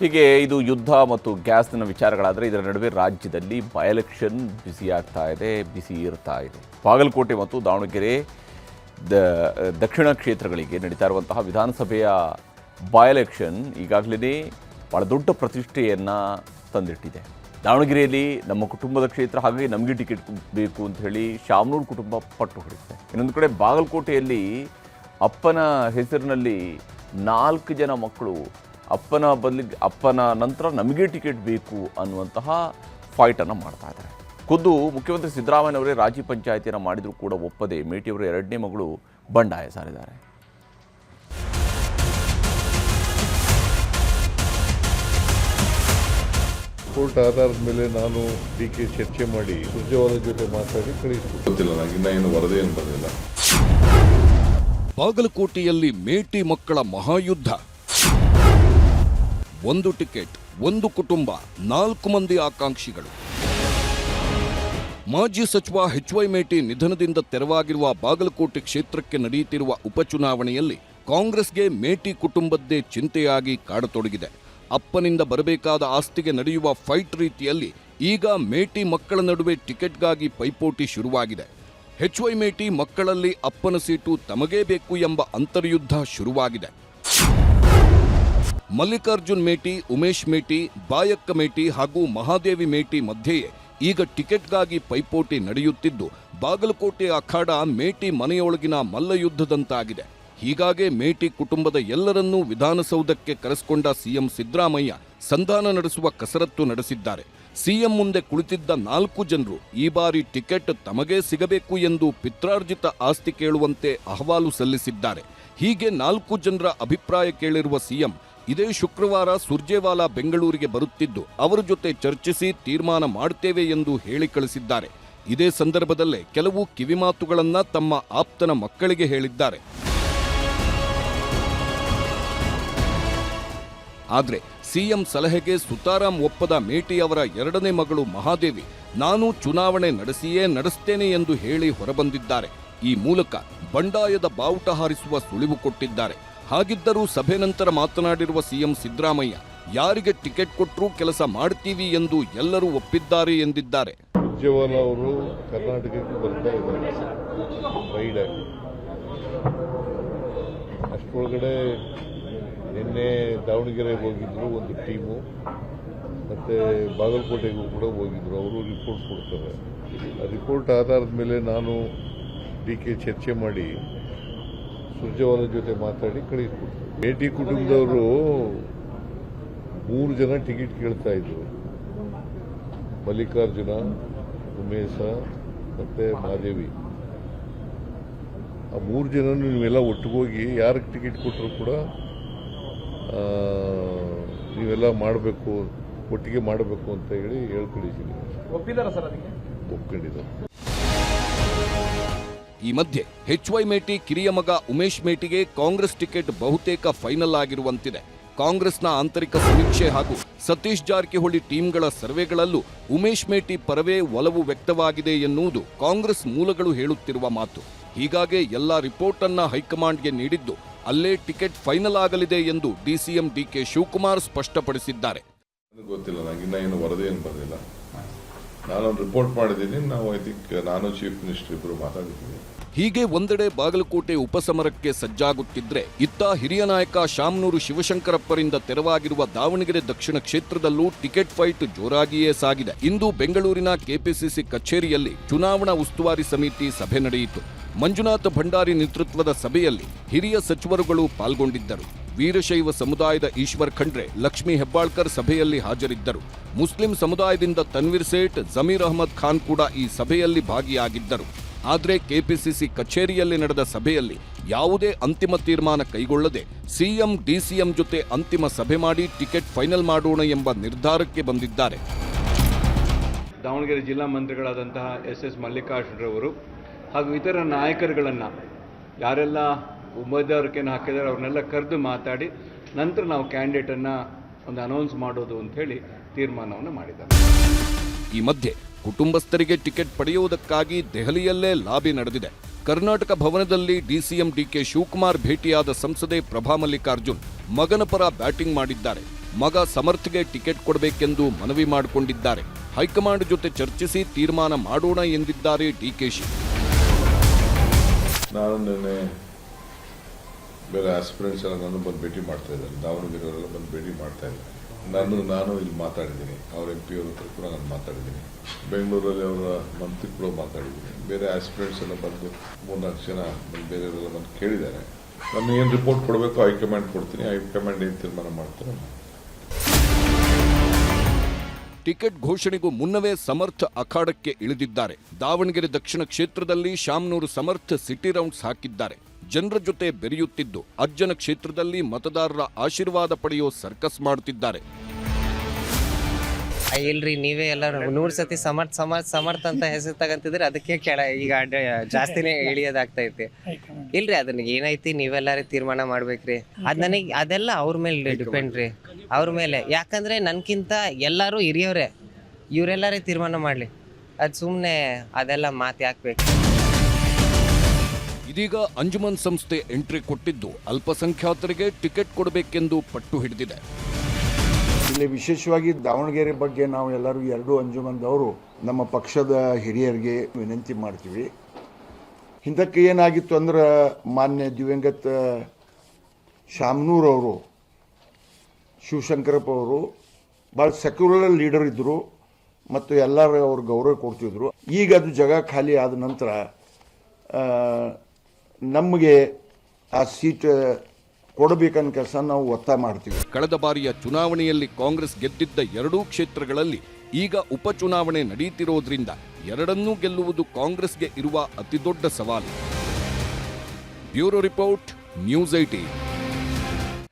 ಹೀಗೆ ಇದು ಯುದ್ಧ ಮತ್ತು ಗ್ಯಾಸ್ನ ವಿಚಾರಗಳಾದರೆ ಇದರ ನಡುವೆ ರಾಜ್ಯದಲ್ಲಿ ಬೈ ಎಲೆಕ್ಷನ್ ಬಿಸಿ ಇರ್ತಾ ಇದೆ. ಬಾಗಲಕೋಟೆ ಮತ್ತು ದಾವಣಗೆರೆ ದಕ್ಷಿಣ ಕ್ಷೇತ್ರಗಳಿಗೆ ನಡೀತಾ ಇರುವಂತಹ ವಿಧಾನಸಭೆಯ ಬೈ ಎಲೆಕ್ಷನ್ ಈಗಾಗಲೇ ಭಾಳ ದೊಡ್ಡ ಪ್ರತಿಷ್ಠೆಯನ್ನು ತಂದಿಟ್ಟಿದೆ. ದಾವಣಗೆರೆಯಲ್ಲಿ ನಮ್ಮ ಕುಟುಂಬದ ಕ್ಷೇತ್ರ, ಹಾಗಾಗಿ ನಮಗೆ ಟಿಕೆಟ್ ಬೇಕು ಅಂತ ಹೇಳಿ ಶಾಮನೂರು ಕುಟುಂಬ ಪಟ್ಟು ಹೊಡಿತೆ. ಇನ್ನೊಂದು ಕಡೆ ಬಾಗಲಕೋಟೆಯಲ್ಲಿ ಅಪ್ಪನ ಹೆಸರಿನಲ್ಲಿ 4 ಜನ ಮಕ್ಕಳು ಅಪ್ಪನ ನಂತರ ನಮಗೆ ಟಿಕೆಟ್ ಬೇಕು ಅನ್ನುವಂತಹ ಫೈಟನ್ನು ಮಾಡ್ತಾ ಇದ್ದಾರೆ. ಖುದ್ದು ಮುಖ್ಯಮಂತ್ರಿ ಸಿದ್ದರಾಮಯ್ಯನವರೇ ರಾಜಿ ಪಂಚಾಯಿತಿಯನ್ನು ಮಾಡಿದರೂ ಕೂಡ ಒಪ್ಪದೆ ಮೇಟಿಯವರ 2ನೇ ಮಗಳು ಬಂಡಾಯ ಸಾರಿದ್ದಾರೆ. ಕೋರ್ಟ್ ಆಧಾರದ ಮೇಲೆ ನಾನು ಡಿಕೆ ಚರ್ಚೆ ಮಾಡಿ ಸುರ್ಜೇವಾಲ ಜೊತೆ ಮಾತಾಡಿ ಕಳಿಸಿಲ್ಲ. ನನಗಿನ್ನ ಏನು ವರದಿ ಏನು ಬಂದಿಲ್ಲ. ಬಾಗಲಕೋಟೆಯಲ್ಲಿ ಮೇಟಿ ಮಕ್ಕಳ ಮಹಾಯುದ್ಧ. 1 ಟಿಕೆಟ್, 1 ಕುಟುಂಬ, 4 ಮಂದಿ ಆಕಾಂಕ್ಷಿಗಳು. ಮಾಜಿ ಸಚಿವ ಎಚ್.ವೈ. ಮೇಟಿ ನಿಧನದಿಂದ ತೆರವಾಗಿರುವ ಬಾಗಲಕೋಟೆ ಕ್ಷೇತ್ರಕ್ಕೆ ನಡೆಯುತ್ತಿರುವ ಉಪಚುನಾವಣೆಯಲ್ಲಿ ಕಾಂಗ್ರೆಸ್ಗೆ ಮೇಟಿ ಕುಟುಂಬದ್ದೇ ಚಿಂತೆಯಾಗಿ ಕಾಡತೊಡಗಿದೆ. ಅಪ್ಪನಿಂದ ಬರಬೇಕಾದ ಆಸ್ತಿಗೆ ನಡೆಯುವ ಫೈಟ್ ರೀತಿಯಲ್ಲಿ ಈಗ ಮೇಟಿ ಮಕ್ಕಳ ನಡುವೆ ಟಿಕೆಟ್ಗಾಗಿ ಪೈಪೋಟಿ ಶುರುವಾಗಿದೆ. ಎಚ್.ವೈ. ಮೇಟಿ ಮಕ್ಕಳಲ್ಲಿ ಅಪ್ಪನ ಸೀಟು ತಮಗೇ ಬೇಕು ಎಂಬ ಅಂತರ್ಯುದ್ಧ ಶುರುವಾಗಿದೆ. ಮಲ್ಲಿಕಾರ್ಜುನ್ ಮೇಟಿ, ಉಮೇಶ್ ಮೇಟಿ, ಬಾಯಕ್ಕ ಮೇಟಿ ಹಾಗೂ ಮಹಾದೇವಿ ಮೇಟಿ ಮಧ್ಯೆಯೇ ಈಗ ಟಿಕೆಟ್ಗಾಗಿ ಪೈಪೋಟಿ ನಡೆಯುತ್ತಿದ್ದು, ಬಾಗಲಕೋಟೆ ಅಖಾಡ ಮೇಟಿ ಮನೆಯೊಳಗಿನ ಮಲ್ಲಯುದ್ಧದಂತಾಗಿದೆ. ಹೀಗಾಗಿ ಮೇಟಿ ಕುಟುಂಬದ ಎಲ್ಲರನ್ನೂ ವಿಧಾನಸೌಧಕ್ಕೆ ಕರೆಸಿಕೊಂಡ ಸಿಎಂ ಸಿದ್ದರಾಮಯ್ಯ ಸಂಧಾನ ನಡೆಸುವ ಕಸರತ್ತು ನಡೆಸಿದ್ದಾರೆ. ಸಿಎಂ ಮುಂದೆ ಕುಳಿತಿದ್ದ 4 ಜನರು ಈ ಬಾರಿ ಟಿಕೆಟ್ ತಮಗೇ ಸಿಗಬೇಕು ಎಂದು ಪಿತ್ರಾರ್ಜಿತ ಆಸ್ತಿ ಕೇಳುವಂತೆ ಅಹವಾಲು ಸಲ್ಲಿಸಿದ್ದಾರೆ. ಹೀಗೆ 4 ಜನರ ಅಭಿಪ್ರಾಯ ಕೇಳಿರುವ ಸಿಎಂ ಇದೇ ಶುಕ್ರವಾರ ಸುರ್ಜೇವಾಲಾ ಬೆಂಗಳೂರಿಗೆ ಬರುತ್ತಿದ್ದು ಅವರ ಜೊತೆ ಚರ್ಚಿಸಿ ತೀರ್ಮಾನ ಮಾಡುತ್ತೇವೆ ಎಂದು ಹೇಳಿ ಕಳಿಸಿದ್ದಾರೆ. ಇದೇ ಸಂದರ್ಭದಲ್ಲೇ ಕೆಲವು ಕಿವಿಮಾತುಗಳನ್ನ ತಮ್ಮ ಆಪ್ತನ ಮಕ್ಕಳಿಗೆ ಹೇಳಿದ್ದಾರೆ. ಆದರೆ ಸಿಎಂ ಸಲಹೆಗೆ ಸುತಾರಾಂ ಒಪ್ಪದ ಮೇಟಿ ಅವರ 2ನೇ ಮಗಳು ಮಹಾದೇವಿ ನಾನು ಚುನಾವಣೆ ನಡೆಸ್ತೇನೆ ಎಂದು ಹೇಳಿ ಹೊರಬಂದಿದ್ದಾರೆ. ಈ ಮೂಲಕ ಬಂಡಾಯದ ಬಾವುಟ ಹಾರಿಸುವ ಸುಳಿವು ಕೊಟ್ಟಿದ್ದಾರೆ. ಹಾಗಿದ್ದರೂ ಸಭೆ ನಂತರ ಮಾತನಾಡಿರುವ ಸಿಎಂ ಸಿದ್ದರಾಮಯ್ಯ ಯಾರಿಗೆ ಟಿಕೆಟ್ ಕೊಟ್ಟರೂ ಕೆಲಸ ಮಾಡ್ತೀವಿ ಎಂದು ಎಲ್ಲರೂ ಒಪ್ಪಿದ್ದಾರೆ ಎಂದಿದ್ದಾರೆ. ಸುರ್ಜೇವಾಲ ಅವರು ಕರ್ನಾಟಕಕ್ಕೆ ಬರ್ತಾ ಇದ್ದಾರೆ ಫ್ರೈಡೆ. ಅಷ್ಟರೊಳಗಡೆ ನಿನ್ನೆ ದಾವಣಗೆರೆಗೆ ಹೋಗಿದ್ರು ಒಂದು ಟೀಮು, ಮತ್ತೆ ಬಾಗಲಕೋಟೆಗೂ ಕೂಡ ಹೋಗಿದ್ರು. ಅವರು ರಿಪೋರ್ಟ್ ಕೊಡ್ತಾರೆ. ಆ ರಿಪೋರ್ಟ್ ಆಧಾರದ ಮೇಲೆ ನಾನು ಡಿಕೆ ಚರ್ಚೆ ಮಾಡಿ ಸುರ್ಜೇವಾಲ ಜೊತೆ ಮಾತಾಡಿ ಕಳಿಸ್ಕೊಡ್ತಾರೆ. ಮೇಟಿ ಕುಟುಂಬದವರು 3 ಜನ ಟಿಕೆಟ್ ಕೇಳ್ತಾ ಇದ್ರು. ಮಲ್ಲಿಕಾರ್ಜುನ, ಉಮೇಶ ಮತ್ತೆ ಮಹಾದೇವಿ. ಆ 3 ಜನ ನೀವೆಲ್ಲ ಒಟ್ಟಿಗೋಗಿ ಯಾರಿಗೆ ಟಿಕೆಟ್ ಕೊಟ್ಟರು ಕೂಡ ನೀವೆಲ್ಲ ಮಾಡಬೇಕು, ಒಟ್ಟಿಗೆ ಮಾಡಬೇಕು ಅಂತ ಹೇಳಿ ಹೇಳ್ಕಳಿಸಿದ್ದೀನಿ. ಒಪ್ಪಿದಾರ ಸರ್? ಅದಕ್ಕೆ ಒಪ್ಕೊಂಡಿದ್ದಾರೆ. ಈ ಮಧ್ಯೆ ಎಚ್.ವೈ. ಮೇಟಿ ಕಿರಿಯ ಮಗ ಉಮೇಶ್ ಮೇಟಿಗೆ ಕಾಂಗ್ರೆಸ್ ಟಿಕೆಟ್ ಬಹುತೇಕ ಫೈನಲ್ ಆಗಿರುವಂತಿದೆ. ಕಾಂಗ್ರೆಸ್ನ ಆಂತರಿಕ ಸಮೀಕ್ಷೆ ಹಾಗೂ ಸತೀಶ್ ಜಾರಕಿಹೊಳಿ ಟೀಮ್ಗಳ ಸರ್ವೆಗಳಲ್ಲೂ ಉಮೇಶ್ ಮೇಟಿ ಪರವೇ ಒಲವು ವ್ಯಕ್ತವಾಗಿದೆ ಎನ್ನುವುದು ಕಾಂಗ್ರೆಸ್ ಮೂಲಗಳು ಹೇಳುತ್ತಿರುವ ಮಾತು. ಹೀಗಾಗಿ ಎಲ್ಲ ರಿಪೋರ್ಟ್ ಅನ್ನ ಹೈಕಮಾಂಡ್ಗೆ ನೀಡಿದ್ದು ಅಲ್ಲೇ ಟಿಕೆಟ್ ಫೈನಲ್ ಆಗಲಿದೆ ಎಂದು ಡಿಸಿಎಂ ಡಿಕೆ ಶಿವಕುಮಾರ್ ಸ್ಪಷ್ಟಪಡಿಸಿದ್ದಾರೆ. ಗೊತ್ತಿಲ್ಲ, ನನಗಿನ್ನ ಏನು ವರದಿ ಏನು ಬಂದಿಲ್ಲ. ನಾನೊಂದು ರಿಪೋರ್ಟ್ ಮಾಡಿದ್ದೀನಿ. ನಾನು ಚೀಫ್ ಮಿನಿಸ್ಟರ್ ಇಬ್ಬರು ಮಾತಾಡಿದ್ದೀನಿ. ಹೀಗೆ ಒಂದೆಡೆ ಬಾಗಲಕೋಟೆ ಉಪಸಮರಕ್ಕೆ ಸಜ್ಜಾಗುತ್ತಿದ್ರೆ, ಇತ್ತ ಹಿರಿಯ ನಾಯಕ ಶಾಮನೂರು ಶಿವಶಂಕರಪ್ಪರಿಂದ ತೆರವಾಗಿರುವ ದಾವಣಗೆರೆ ದಕ್ಷಿಣ ಕ್ಷೇತ್ರದಲ್ಲೂ ಟಿಕೆಟ್ ಫೈಟ್ ಜೋರಾಗಿಯೇ ಸಾಗಿದೆ. ಇಂದು ಬೆಂಗಳೂರಿನ ಕೆಪಿಸಿಸಿ ಕಚೇರಿಯಲ್ಲಿ ಚುನಾವಣಾ ಉಸ್ತುವಾರಿ ಸಮಿತಿ ಸಭೆ ನಡೆಯಿತು. ಮಂಜುನಾಥ ಭಂಡಾರಿ ನೇತೃತ್ವದ ಸಭೆಯಲ್ಲಿ ಹಿರಿಯ ಸಚಿವರುಗಳು ಪಾಲ್ಗೊಂಡಿದ್ದರು. ವೀರಶೈವ ಸಮುದಾಯದ ಈಶ್ವರ್ ಖಂಡ್ರೆ, ಲಕ್ಷ್ಮೀ ಹೆಬ್ಬಾಳ್ಕರ್ ಸಭೆಯಲ್ಲಿ ಹಾಜರಿದ್ದರು. ಮುಸ್ಲಿಂ ಸಮುದಾಯದಿಂದ ತನ್ವೀರ್ ಸೇಠ್, ಜಮೀರ್ ಅಹಮದ್ ಖಾನ್ ಕೂಡ ಈ ಸಭೆಯಲ್ಲಿ ಭಾಗಿಯಾಗಿದ್ದರು. ಆದರೆ ಕೆಪಿಸಿಸಿ ಕಚೇರಿಯಲ್ಲಿ ನಡೆದ ಸಭೆಯಲ್ಲಿ ಯಾವುದೇ ಅಂತಿಮ ತೀರ್ಮಾನ ಕೈಗೊಳ್ಳದೆ ಸಿಎಂ ಡಿಸಿಎಂ ಜೊತೆ ಅಂತಿಮ ಸಭೆ ಮಾಡಿ ಟಿಕೆಟ್ ಫೈನಲ್ ಮಾಡೋಣ ಎಂಬ ನಿರ್ಧಾರಕ್ಕೆ ಬಂದಿದ್ದಾರೆ. ದಾವಣಗೆರೆ ಜಿಲ್ಲಾ ಮಂತ್ರಿಗಳಾದಂತಹ ಎಸ್ ಮಲ್ಲಿಕಾರ್ಜುನರವರು ಹಾಗೂ ಇತರ ನಾಯಕರುಗಳನ್ನು ಯಾರೆಲ್ಲ ಉಮೇದುವಾರಿಕೆಯನ್ನು ಹಾಕಿದ್ದಾರೆ ಅವ್ರನ್ನೆಲ್ಲ ಕರೆದು ಮಾತಾಡಿ ನಂತರ ನಾವು ಕ್ಯಾಂಡಿಡೇಟನ್ನು ಒಂದು ಅನೌನ್ಸ್ ಮಾಡೋದು ಅಂತ ಹೇಳಿ ತೀರ್ಮಾನವನ್ನು ಮಾಡಿದ್ದಾರೆ. ಈ ಮಧ್ಯೆ ಕುಟುಂಬಸ್ಥರಿಗೆ ಟಿಕೆಟ್ ಪಡೆಯುವುದಕ್ಕಾಗಿ ದೆಹಲಿಯಲ್ಲೇ ಲಾಬಿ ನಡೆದಿದೆ. ಕರ್ನಾಟಕ ಭವನದಲ್ಲಿ ಡಿಸಿಎಂ ಡಿಕೆ ಶಿವಕುಮಾರ್ ಭೇಟಿಯಾದ ಸಂಸದೆ ಪ್ರಭಾ ಮಲ್ಲಿಕಾರ್ಜುನ್ ಮಗನ ಪರ ಬ್ಯಾಟಿಂಗ್ ಮಾಡಿದ್ದಾರೆ. ಮಗ ಸಮರ್ಥ್ಗೆ ಟಿಕೆಟ್ ಕೊಡಬೇಕೆಂದು ಮನವಿ ಮಾಡಿಕೊಂಡಿದ್ದಾರೆ. ಹೈಕಮಾಂಡ್ ಜೊತೆ ಚರ್ಚಿಸಿ ತೀರ್ಮಾನ ಮಾಡೋಣ ಎಂದಿದ್ದಾರೆ ಡಿಕೆಶಿ. ನಾನು ನಿನ್ನೆ ಬೇರೆ ಆಸ್ಪಿರೆಂಟ್ಸ್ ಎಲ್ಲ ನಾನು ಬಂದು ಭೇಟಿ ಮಾಡ್ತಾ ಇದ್ದಾರೆ, ದಾವಣಗೆರೆಯವರೆಲ್ಲ ಬಂದು ಭೇಟಿ ಮಾಡ್ತಾ ಇದ್ದಾರೆ. ನಾನು ಇಲ್ಲಿ ಮಾತಾಡಿದ್ದೀನಿ, ಅವ್ರ MP ಅವ್ರ ಹತ್ರ ಕೂಡ ನಾನು ಮಾತಾಡಿದ್ದೀನಿ, ಬೆಂಗಳೂರಲ್ಲಿ ಅವರ ಮಂತ್ರಿ ಕೂಡ ಮಾತಾಡಿದ್ದೀನಿ. ಬೇರೆ ಆಸ್ಪಿರೆಂಟ್ಸ್ ಎಲ್ಲ ಬಂದು 3-4 ಜನ ಬೇರೆಯವರೆಲ್ಲ ಬಂದು ಕೇಳಿದ್ದಾರೆ. ನಾನು ಏನು ರಿಪೋರ್ಟ್ ಕೊಡಬೇಕು ಹೈಕಮಾಂಡ್ ಕೊಡ್ತೀನಿ, ಹೈಕಮಾಂಡ್ ಏನು ತೀರ್ಮಾನ ಮಾಡ್ತಾರೆ. ಟಿಕೆಟ್ ಘೋಷಣೆಗೂ ಮುನ್ನವೇ ಸಮರ್ಥ್ ಅಖಾಡಕ್ಕೆ ಇಳಿದಿದ್ದಾರೆ. ದಾವಣಗೆರೆ ದಕ್ಷಿಣ ಕ್ಷೇತ್ರದಲ್ಲಿ ಶಾಮನೂರು ಸಮರ್ಥ್ ಸಿಟಿ ರೌಂಡ್ಸ್ ಹಾಕಿದ್ದಾರೆ. ಜನರ ಜೊತೆ ಬೆರೆಯುತ್ತಿದ್ದು ಅಜ್ಜನ ಕ್ಷೇತ್ರದಲ್ಲಿ ಮತದಾರರ ಆಶೀರ್ವಾದ ಪಡೆಯೋ ಸರ್ಕಸ್ ಮಾಡುತ್ತಿದ್ದಾರೆ. ಇಲ್ರಿ, ನೀವೇ ಎಲ್ಲರೂ 100 ಸತಿ ಸಮರ್ಥ ಅಂತ ಹೆಸರು ತಗಂತಿದ್ರೆ ಅದಕ್ಕೆ ಈಗ ಜಾಸ್ತಿನೇ ಇಳಿಯೋದಾಗ್ತೈತಿ. ಇಲ್ರಿ, ಅದನ್ನ ಏನೈತಿ ನೀವೆಲ್ಲಾರು ತೀರ್ಮಾನ ಮಾಡ್ಬೇಕ್ರಿ. ಅದ್ ನನಗೆ ಅದೆಲ್ಲ ಅವ್ರ ಮೇಲೆ ಡಿಪೆಂಡ್ ರೀ, ಅವ್ರ ಮೇಲೆ. ಯಾಕಂದ್ರೆ ನನ್ಕಿಂತ ಎಲ್ಲಾರು ಹಿರಿಯವ್ರೆ, ಇವರೆಲ್ಲಾರೇ ತೀರ್ಮಾನ ಮಾಡ್ಲಿ. ಅದ್ ಸುಮ್ನೆ ಅದೆಲ್ಲ ಮಾತು ಯಾಕ್ಬೇಕು. ಇದೀಗ ಅಂಜುಮನ್ ಸಂಸ್ಥೆ ಎಂಟ್ರಿ ಕೊಟ್ಟಿದ್ದು ಅಲ್ಪಸಂಖ್ಯಾತರಿಗೆ ಟಿಕೆಟ್ ಕೊಡಬೇಕೆಂದು ಪಟ್ಟು ಹಿಡಿದಿದೆ. ಇಲ್ಲಿ ವಿಶೇಷವಾಗಿ ದಾವಣಗೆರೆ ಬಗ್ಗೆ ನಾವು ಎಲ್ಲರೂ 2 ಅಂಜುಮನ್ದವರು ನಮ್ಮ ಪಕ್ಷದ ಹಿರಿಯರಿಗೆ ವಿನಂತಿ ಮಾಡ್ತೀವಿ. ಹಿಂದಕ್ಕೆ ಏನಾಗಿತ್ತು ಅಂದ್ರೆ ಮಾನ್ಯ ದಿವಂಗತ ಶಾಮನೂರವರು, ಶಿವಶಂಕರಪ್ಪ ಅವರು ಭಾಳ ಸೆಕ್ಯುಲರ್ ಲೀಡರ್ ಇದ್ದರು ಮತ್ತು ಎಲ್ಲರೂ ಅವ್ರು ಗೌರವ ಕೊಡ್ತಿದ್ರು. ಈಗ ಅದು ಜಾಗ ಖಾಲಿ ಆದ ನಂತರ ನಮಗೆ ಆ ಸೀಟ್ ಕೊಡಬೇಕನ್ನ ಕೆಲಸ ನಾವು ಒತ್ತಾಯ ಮಾಡ್ತೀವಿ. ಕಳೆದ ಬಾರಿಯ ಚುನಾವಣೆಯಲ್ಲಿ ಕಾಂಗ್ರೆಸ್ ಗೆದ್ದಿದ್ದ 2 ಕ್ಷೇತ್ರಗಳಲ್ಲಿ ಈಗ ಉಪಚುನಾವಣೆ ನಡೆಯುತ್ತಿರೋದ್ರಿಂದ ಎರಡನ್ನೂ ಗೆಲ್ಲುವುದು ಕಾಂಗ್ರೆಸ್ಗೆ ಇರುವ ಅತಿದೊಡ್ಡ ಸವಾಲು. Bureau report, news 18.